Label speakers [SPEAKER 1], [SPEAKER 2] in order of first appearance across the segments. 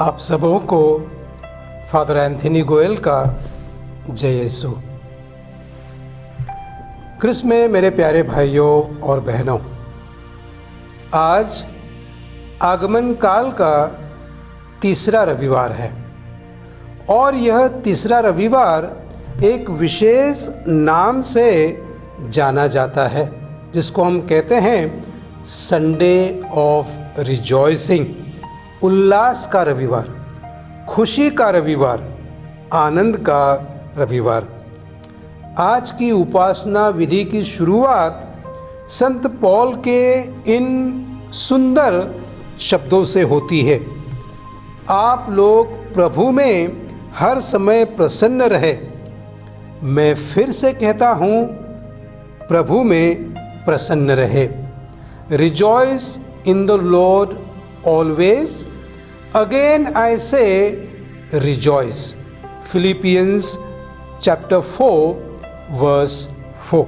[SPEAKER 1] आप सबों को फादर एंथनी गोयल का जय यीशु। क्रिस्त में मेरे प्यारे भाइयों और बहनों, आज आगमन काल का तीसरा रविवार है और यह तीसरा रविवार एक विशेष नाम से जाना जाता है जिसको हम कहते हैं संडे ऑफ रिजॉइसिंग, उल्लास का रविवार, खुशी का रविवार, आनंद का रविवार। आज की उपासना विधि की शुरुआत संत पौल के इन सुंदर शब्दों से होती है। आप लोग प्रभु में हर समय प्रसन्न रहे। मैं फिर से कहता हूँ, प्रभु में प्रसन्न रहे। Rejoice in the Lord always, again I से रिजॉइस। Philippians chapter 4 verse 4।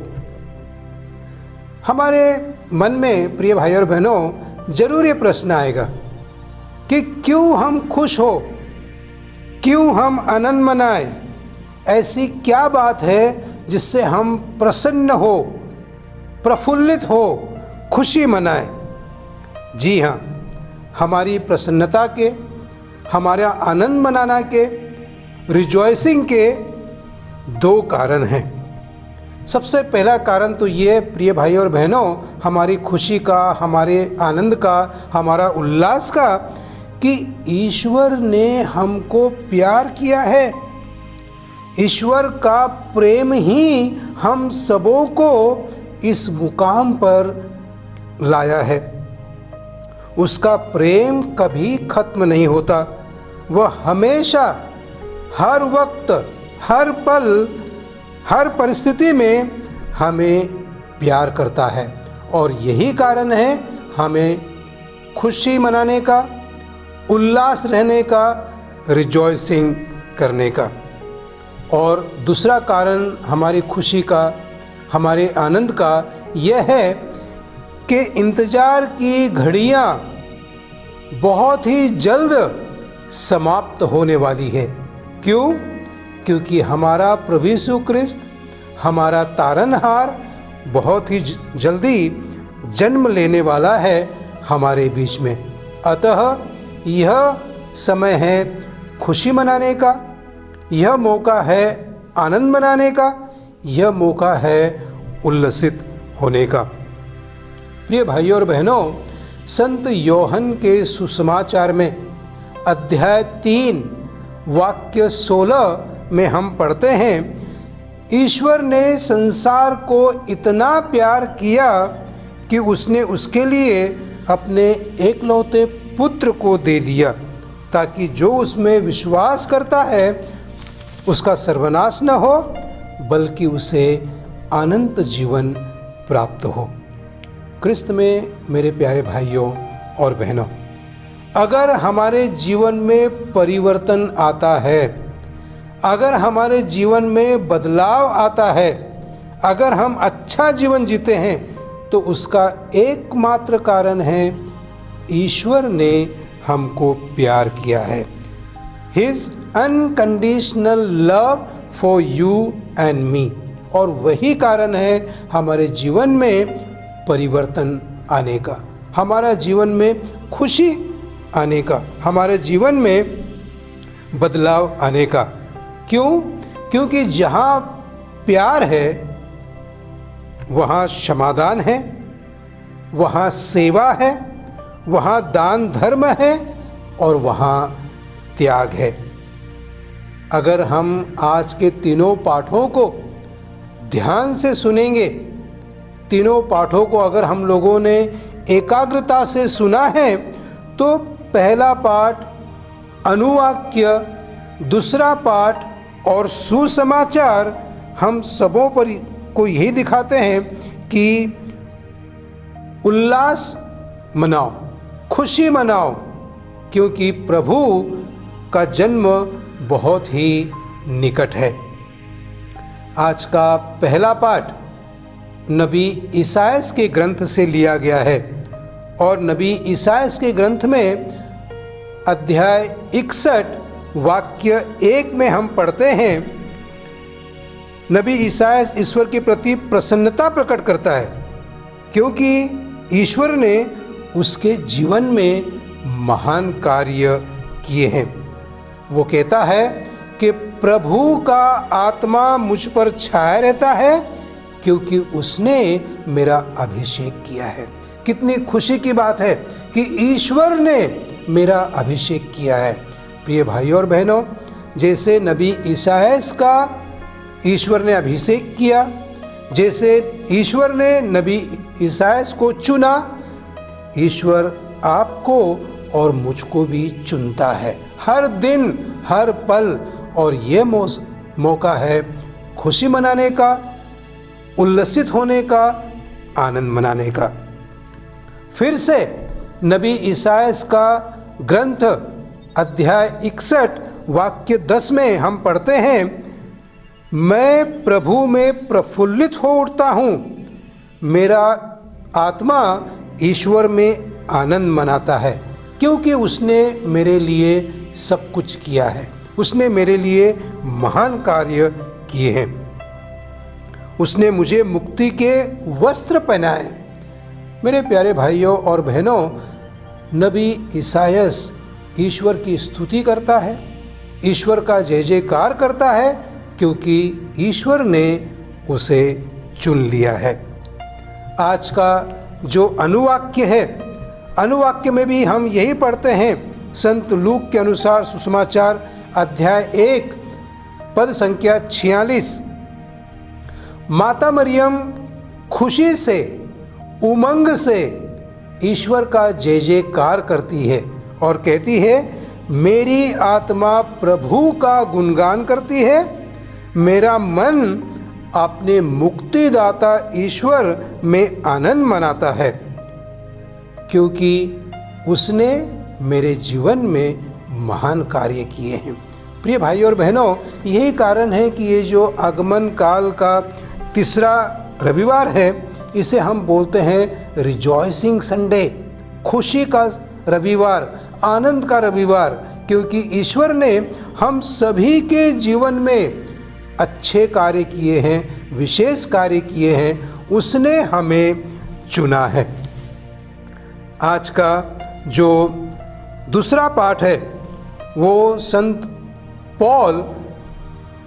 [SPEAKER 1] हमारे मन में प्रिय भाई और बहनों जरूर ये प्रश्न आएगा कि क्यों हम खुश हो, क्यों हम आनंद मनाएं, ऐसी क्या बात है जिससे हम प्रसन्न हो, प्रफुल्लित हो, खुशी मनाएं। जी हाँ, हमारी प्रसन्नता के, हमारा आनंद मनाना के, रिजॉइसिंग के दो कारण हैं। सबसे पहला कारण तो ये प्रिय भाई और बहनों, हमारी खुशी का, हमारे आनंद का, हमारा उल्लास का, कि ईश्वर ने हमको प्यार किया है। ईश्वर का प्रेम ही हम सबों को इस मुकाम पर लाया है। उसका प्रेम कभी खत्म नहीं होता। वह हमेशा, हर वक्त, हर पल, हर परिस्थिति में हमें प्यार करता है और यही कारण है हमें खुशी मनाने का, उल्लास रहने का, रिजॉइसिंग करने का। और दूसरा कारण हमारी खुशी का, हमारे आनंद का यह है कि इंतज़ार की घड़ियाँ बहुत ही जल्द समाप्त होने वाली है। क्यों? क्योंकि हमारा प्रभु यीशु क्रिस्त, हमारा तारनहार बहुत ही जल्दी जन्म लेने वाला है हमारे बीच में। अतः यह समय है खुशी मनाने का, यह मौका है आनंद मनाने का, यह मौका है उल्लसित होने का। प्रिय भाइयों और बहनों, संत योहन के सुसमाचार में अध्याय 3 वाक्य 16 में हम पढ़ते हैं, ईश्वर ने संसार को इतना प्यार किया कि उसने उसके लिए अपने एकलौते पुत्र को दे दिया, ताकि जो उसमें विश्वास करता है उसका सर्वनाश न हो, बल्कि उसे अनंत जीवन प्राप्त हो। क्रिस्त में मेरे प्यारे भाइयों और बहनों, अगर हमारे जीवन में परिवर्तन आता है, अगर हमारे जीवन में बदलाव आता है, अगर हम अच्छा जीवन जीते हैं, तो उसका एकमात्र कारण है ईश्वर ने हमको प्यार किया है। His unconditional love for you and me. और वही कारण है हमारे जीवन में परिवर्तन आने का, हमारा जीवन में खुशी आने का, हमारे जीवन में बदलाव आने का। क्यों? क्योंकि जहाँ प्यार है वहाँ क्षमादान है, वहाँ सेवा है, वहाँ दान धर्म है और वहाँ त्याग है। अगर हम आज के तीनों पाठों को ध्यान से सुनेंगे, तीनों पाठों को अगर हम लोगों ने एकाग्रता से सुना है, तो पहला पाठ अनुवाक्य, दूसरा पाठ और सुसमाचार हम सबों पर को यही दिखाते हैं कि उल्लास मनाओ, खुशी मनाओ, क्योंकि प्रभु का जन्म बहुत ही निकट है। आज का पहला पाठ नबी ईसायास के ग्रंथ से लिया गया है और नबी ईसायास के ग्रंथ में अध्याय 61 वाक्य 1 में हम पढ़ते हैं, नबी ईसायास ईश्वर के प्रति प्रसन्नता प्रकट करता है क्योंकि ईश्वर ने उसके जीवन में महान कार्य किए हैं। वो कहता है कि प्रभु का आत्मा मुझ पर छाया रहता है क्योंकि उसने मेरा अभिषेक किया है। कितनी खुशी की बात है कि ईश्वर ने मेरा अभिषेक किया है। प्रिय भाइयों और बहनों, जैसे नबी ईसायास का ईश्वर ने अभिषेक किया, जैसे ईश्वर ने नबी ईसायास को चुना, ईश्वर आपको और मुझको भी चुनता है हर दिन हर पल। और ये मौका है खुशी मनाने का, उल्लसित होने का, आनंद मनाने का। फिर से नबी ईसायास का ग्रंथ अध्याय 61 वाक्य 10 में हम पढ़ते हैं, मैं प्रभु में प्रफुल्लित हो उठता हूँ, मेरा आत्मा ईश्वर में आनंद मनाता है क्योंकि उसने मेरे लिए सब कुछ किया है, उसने मेरे लिए महान कार्य किए हैं, उसने मुझे मुक्ति के वस्त्र पहनाए। मेरे प्यारे भाइयों और बहनों, नबी ईसायास ईश्वर की स्तुति करता है, ईश्वर का जय जयकार करता है क्योंकि ईश्वर ने उसे चुन लिया है। आज का जो अनुवाक्य है, अनुवाक्य में भी हम यही पढ़ते हैं, संत लूक के अनुसार सुसमाचार अध्याय 1 पद संख्या 46, माता मरियम खुशी से, उमंग से ईश्वर का जय जयकार करती है और कहती है, मेरी आत्मा प्रभु का गुणगान करती है, मेरा मन अपने मुक्तिदाता ईश्वर में आनंद मनाता है क्योंकि उसने मेरे जीवन में महान कार्य किए हैं। प्रिय भाइयों और बहनों, यही कारण है कि ये जो आगमन काल का तीसरा रविवार है, इसे हम बोलते हैं रिजॉइसिंग संडे, खुशी का रविवार, आनंद का रविवार, क्योंकि ईश्वर ने हम सभी के जीवन में अच्छे कार्य किए हैं, विशेष कार्य किए हैं, उसने हमें चुना है। आज का जो दूसरा पाठ है वो संत पौल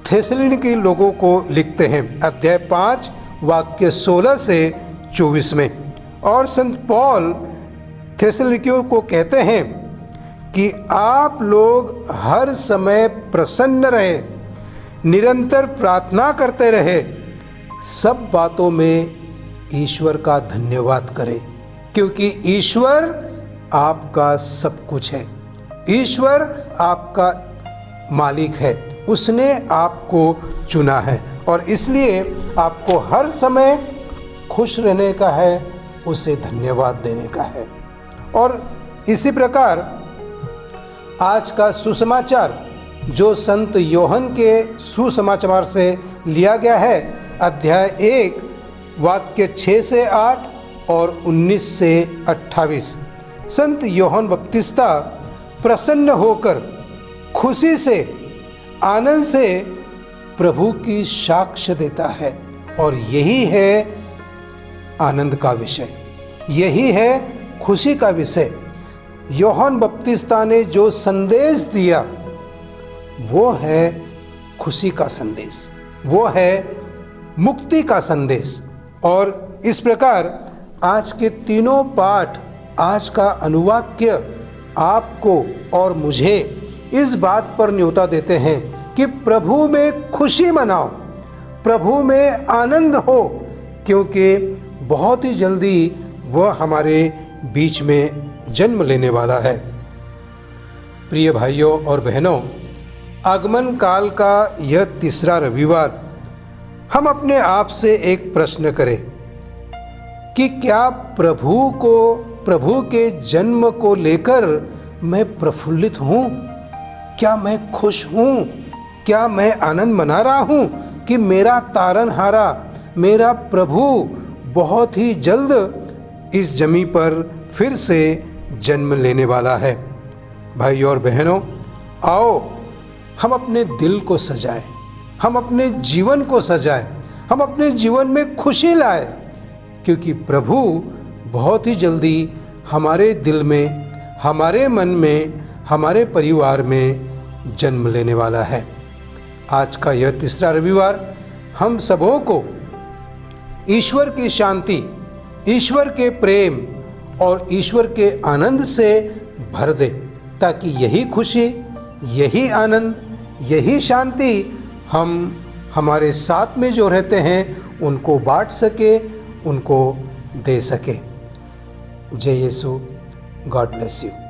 [SPEAKER 1] थेसलोनिकी लोगों को लिखते हैं, अध्याय 5 वाक्य 16 से 24 में। और संत पौल थेसलोनिकियों को कहते हैं कि आप लोग हर समय प्रसन्न रहे, निरंतर प्रार्थना करते रहे, सब बातों में ईश्वर का धन्यवाद करें क्योंकि ईश्वर आपका सब कुछ है, ईश्वर आपका मालिक है, उसने आपको चुना है और इसलिए आपको हर समय खुश रहने का है, उसे धन्यवाद देने का है। और इसी प्रकार आज का सुसमाचार जो संत योहन के सुसमाचार से लिया गया है, अध्याय 1 वाक्य 6 से 8 और 19 से 28, संत योहन बपतिस्ता प्रसन्न होकर खुशी से, आनंद से प्रभु की साक्ष्य देता है और यही है आनंद का विषय, यही है खुशी का विषय। योहन बपतिस्ता ने जो संदेश दिया वो है खुशी का संदेश, वो है मुक्ति का संदेश। और इस प्रकार आज के तीनों पाठ, आज का अनुवाक्य आपको और मुझे इस बात पर न्योता देते हैं कि प्रभु में खुशी मनाओ, प्रभु में आनंद हो, क्योंकि बहुत ही जल्दी वह हमारे बीच में जन्म लेने वाला है। प्रिय भाइयों और बहनों, आगमन काल का यह तीसरा रविवार हम अपने आप से एक प्रश्न करें कि क्या प्रभु के जन्म को लेकर मैं प्रफुल्लित हूँ? क्या मैं खुश हूँ? क्या मैं आनंद मना रहा हूँ कि मेरा तारनहारा, मेरा प्रभु बहुत ही जल्द इस जमी पर फिर से जन्म लेने वाला है? भाइयों और बहनों, आओ हम अपने दिल को सजाएं, हम अपने जीवन को सजाएं, हम अपने जीवन में खुशी लाएं, क्योंकि प्रभु बहुत ही जल्दी हमारे दिल में, हमारे मन में, हमारे परिवार में जन्म लेने वाला है। आज का यह तीसरा रविवार हम सबों को ईश्वर की शांति, ईश्वर के प्रेम और ईश्वर के आनंद से भर दे, ताकि यही खुशी, यही आनंद, यही शांति हम हमारे साथ में जो रहते हैं उनको बांट सके, उनको दे सके। जय यीशु। God bless you.